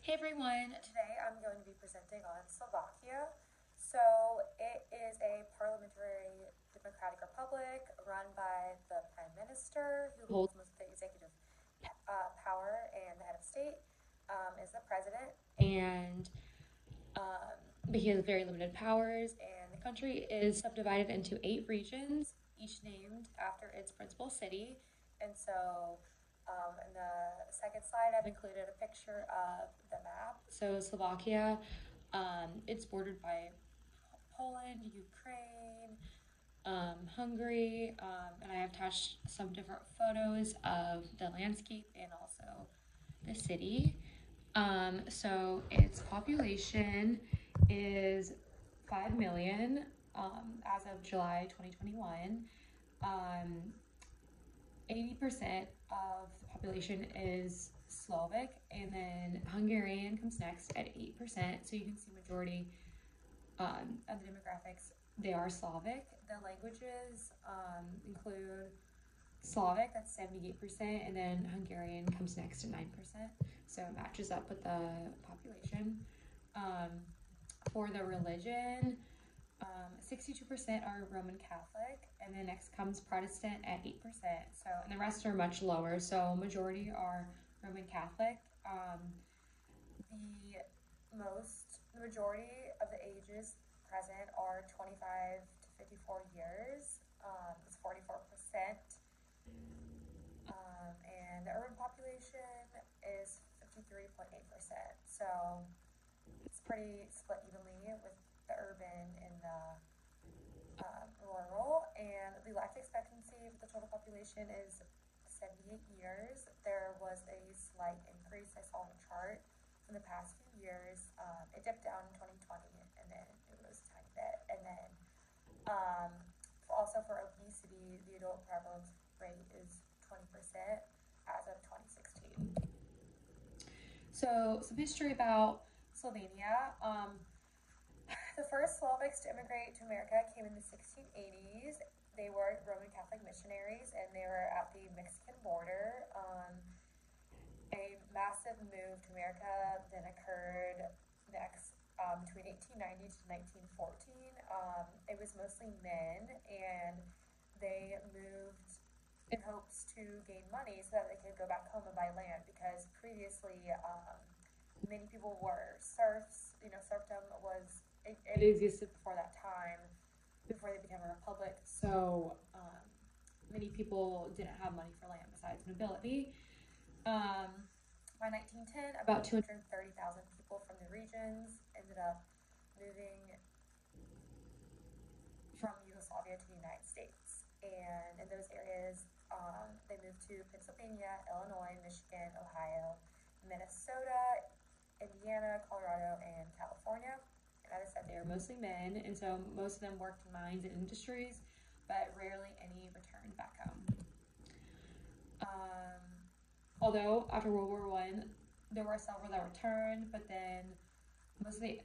Hey everyone, today I'm going to be presenting on Slovakia. So it is a parliamentary democratic republic run by the prime minister who holds most of the executive power, and the head of state is the president. And but he has very limited powers, and the country is subdivided into 8 regions, each named after its principal city. And so in the second slide, I've included a picture of the map. So Slovakia, it's bordered by Poland, Ukraine, Hungary, and I have attached some different photos of the landscape and also the city. So its population is 5 million as of July 2021. 80% of the population is Slovak, and then Hungarian comes next at 8%. So you can see majority of the demographics, they are Slavic. The languages include Slavic, that's 78%, and then Hungarian comes next at 9%. So it matches up with the population. For the religion, 62% are Roman Catholic, and then next comes Protestant at 8%. So, and the rest are much lower. So majority are Roman Catholic. The majority of the ages present are 25 to 54 years. It's 44%. And the urban population is 53.8%. So it's pretty split evenly with the urban and the rural. And the life expectancy for the total population is 78 years. There was a slight increase I saw on the chart from the past few years. It dipped down in 2020, and then it rose a tiny bit. And then also for obesity, the adult prevalence rate is 20% as of 2016. So some history about Slovenia. The first Slovaks to immigrate to America came in the 1680s. They were Roman Catholic missionaries, and they were at the Mexican border. A massive move to America then occurred next between 1890 to 1914. It was mostly men, and they moved in hopes to gain money so that they could go back home and buy land, because previously many people were serfs. Serfdom it existed before that time, before they became a republic. So many people didn't have money for land besides nobility. By 1910, about 230,000 people from the regions ended up moving from Yugoslavia to the United States. And in those areas, they moved to Pennsylvania, Illinois, Michigan, Ohio, Minnesota, Indiana, Colorado, and California. And as I said, they were mostly men, and so most of them worked in mines and industries, but rarely any returned back home. Although after World War I, there were several that returned, but then most of the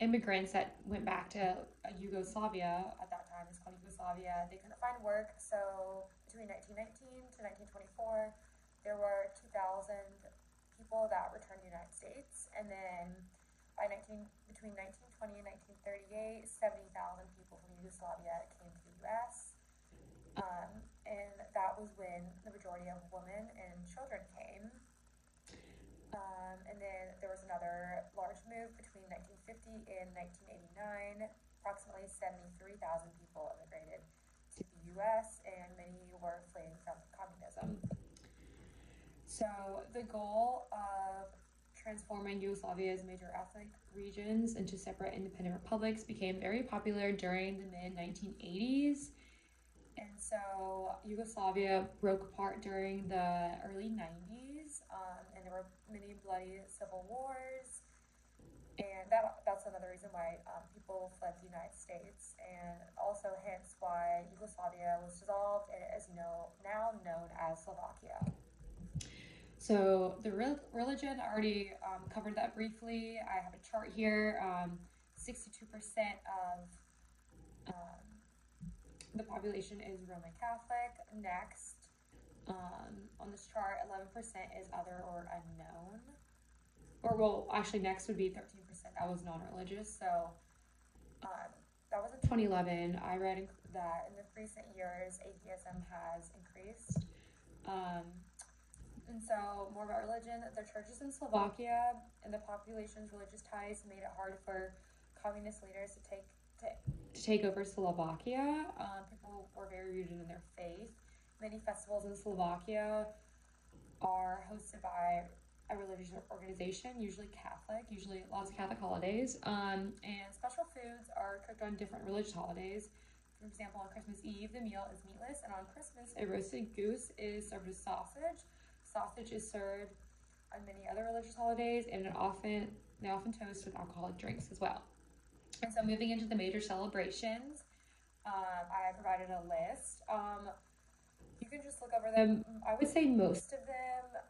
immigrants that went back to Yugoslavia, at that time it's called Yugoslavia, they couldn't find work. So between 1919 to 1924, there were 2,000 people that returned to the United States, and then between 1920 and 1938, 70,000 people from Yugoslavia came to the U.S. And that was when the majority of women and children came. And then there was another large move between 1950 and 1989. Approximately 73,000 people immigrated to the U.S., and many were fleeing from communism. So the goal of transforming Yugoslavia's major ethnic regions into separate independent republics became very popular during the mid-1980s. And so Yugoslavia broke apart during the early 90s, and there were many bloody civil wars. And that's another reason why people fled the United States, and also hence why Yugoslavia was dissolved and it is now known as Slovakia. So the religion, I already covered that briefly. I have a chart here. 62% of the population is Roman Catholic. Next, on this chart, 11% is other or unknown. actually next would be 13%. That was non-religious. So that was in 2011. I read that in the recent years, atheism has increased. And so, more about religion. The churches in Slovakia and the population's religious ties made it hard for communist leaders to take over Slovakia. People were very rooted in their faith. Many festivals in Slovakia are hosted by a religious organization, usually Catholic, usually lots of Catholic holidays. And special foods are cooked on different religious holidays. For example, on Christmas Eve, the meal is meatless, and on Christmas, a roasted goose is served with sausage. Sausage is served on many other religious holidays, and they often toast with alcoholic drinks as well. And so moving into the major celebrations, I provided a list. You can just look over them. I would say most of them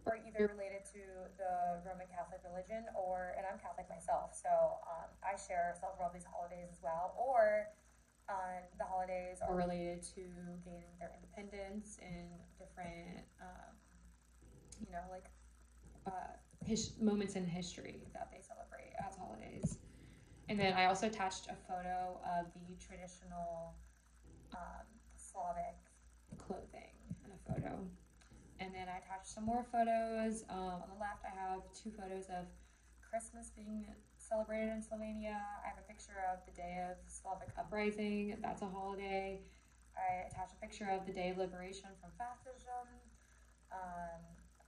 are either related to the Roman Catholic religion and I'm Catholic myself, so I share several of these holidays as well, or the holidays are related to gaining their independence in different, moments in history that they celebrate as holidays. And then I also attached a photo of the traditional Slavic clothing in a photo. And then I attached some more photos. On the left, I have 2 photos of Christmas being celebrated in Slovenia. I have a picture of the day of Slavic uprising. That's a holiday. I attached a picture of the day of liberation from fascism.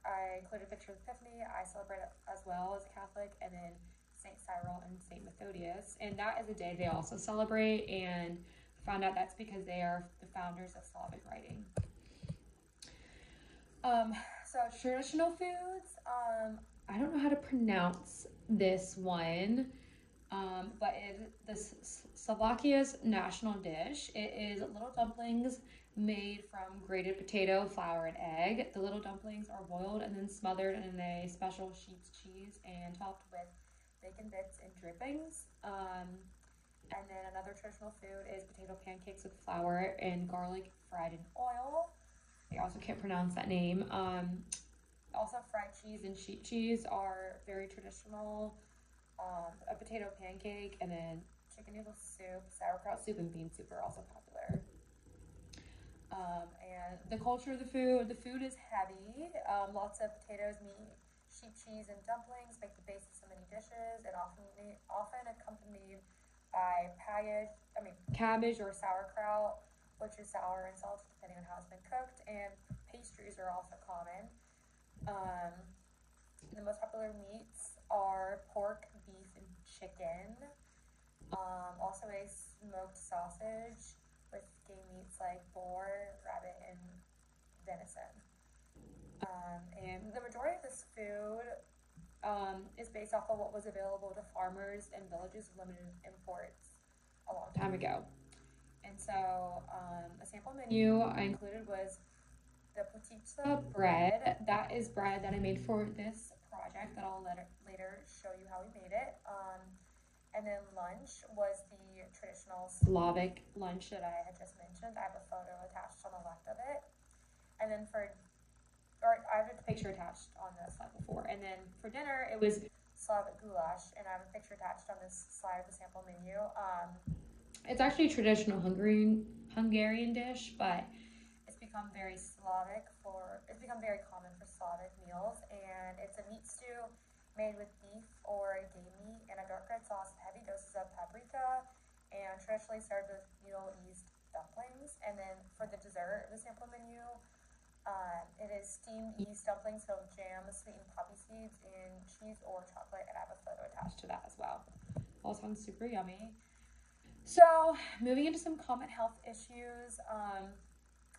I included a picture of Epiphany. I celebrate it as well as a Catholic. And then St. Cyril and St. Methodius. And that is a day they also celebrate. And found out that's because they are the founders of Slavic writing. So traditional foods, I don't know how to pronounce this one, but Slovakia's national dish. It is little dumplings made from grated potato, flour, and egg. The little dumplings are boiled and then smothered in a special sheep's cheese and topped with bacon bits and drippings. And then another traditional food is potato pancakes with flour and garlic fried in oil. I also can't pronounce that name. Also, fried cheese and sheep cheese are very traditional. A potato pancake, and then chicken noodle soup, sauerkraut soup, and bean soup are also popular. And the culture of the food is heavy. Lots of potatoes, meat, sheep cheese, and dumplings make the basis of many dishes, and often accompanied by cabbage or sauerkraut, which is sour and salty depending on how it's been cooked, and pastries are also common. The most popular meats are pork, beef, and chicken. Also a smoked sausage with game meats like boar, rabbit, and venison. And the majority of this food is based off of what was available to farmers and villages with limited imports a long time ago. And so a sample menu I included was the potica bread. That is bread that I made for this project that I'll later show you how we made it. And then lunch was the traditional Slavic lunch that I had just mentioned. I have a photo attached on the left of it. And then I have a picture attached on the slide before. And then for dinner, it was Slavic goulash, and I have a picture attached on this slide of the sample menu. It's actually a traditional Hungarian dish, but it's become very common for Slavic meals, and it's a meat stew made with beef or game meat and a dark red sauce with heavy doses of paprika, and traditionally served with Middle East dumplings. And then for the dessert of the sample menu, it is steamed yeast dumplings filled with jam, sweetened poppy seeds, and cheese or chocolate, and I have a photo attached to that as well. All sounds super yummy. So, moving into some common health issues,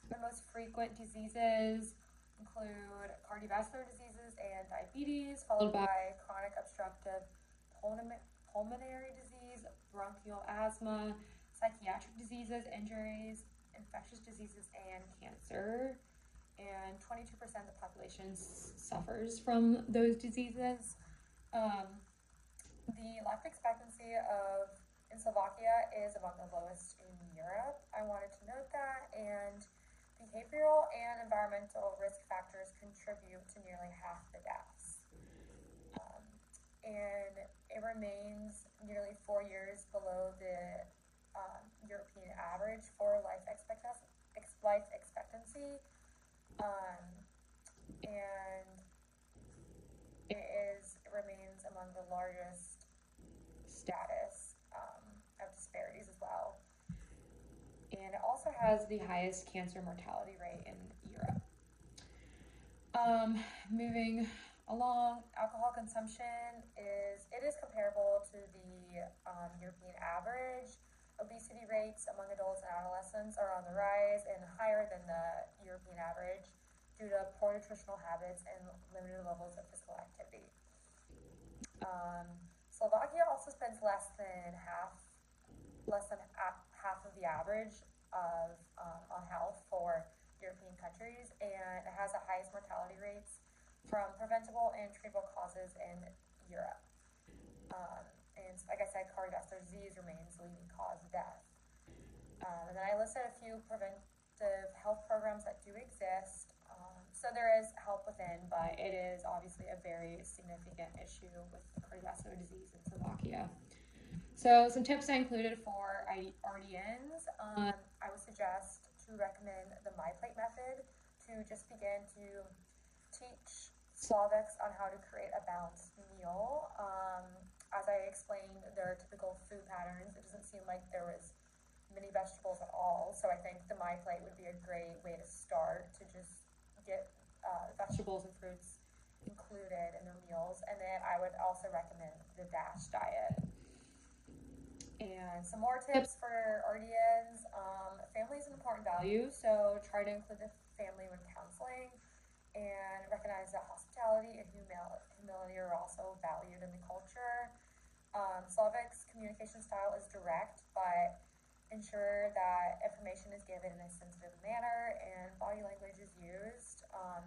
the most frequent diseases include cardiovascular diseases and diabetes, followed by chronic obstructive pulmonary disease, bronchial asthma, psychiatric diseases, injuries, infectious diseases, and cancer. And 22% of the population suffers from those diseases. The life expectancy in Slovakia is among the lowest in Europe. I wanted to note that, and behavioral and environmental risk factors contribute to nearly half the deaths. 4 years below the European average for life expectancy, and it remains among the largest status of disparities as well. And it also has the highest cancer mortality rate in Europe. Moving along, alcohol consumption is comparable to the European average. Obesity rates among adults and adolescents are on the rise and higher than the European average due to poor nutritional habits and limited levels of physical activity. Slovakia also spends less than half of the average of on health for European countries, and it has the highest mortality rates from preventable and treatable causes in Europe. And like I said, cardiovascular disease remains the leading cause of death. And then I listed a few preventive health programs that do exist. So there is help within, but it is obviously a very significant issue with cardiovascular disease in Slovakia. So some tips I included for RDNs, I would suggest to recommend the MyPlate method to just begin to teach Slovaks on how to create a balanced meal. As I explained, their typical food patterns, it doesn't seem like there was many vegetables at all. So I think the MyPlate would be a great way to start to just get vegetables and fruits included in their meals. And then I would also recommend the DASH diet. And some more tips for RDNs. Family is an important value, so try to include the family when counseling, and recognize that hospitality and humility are also valued in the culture. Slovak's communication style is direct, but ensure that information is given in a sensitive manner and body language is used.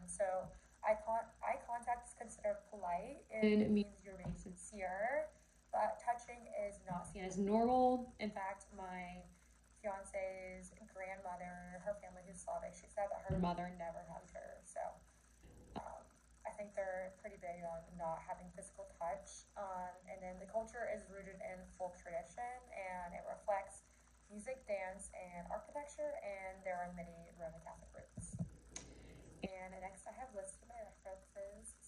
So eye contact is considered polite and it means you're being sincere, but touching is not seen as normal. In fact, my fiance's grandmother, her family who's Slavic, she said that her mother never hugged her. So I think they're pretty big on not having physical touch. And then the culture is rooted in folk tradition, and it reflects music, dance, and architecture, and there are many Roman Catholic roots. And next I have listed my references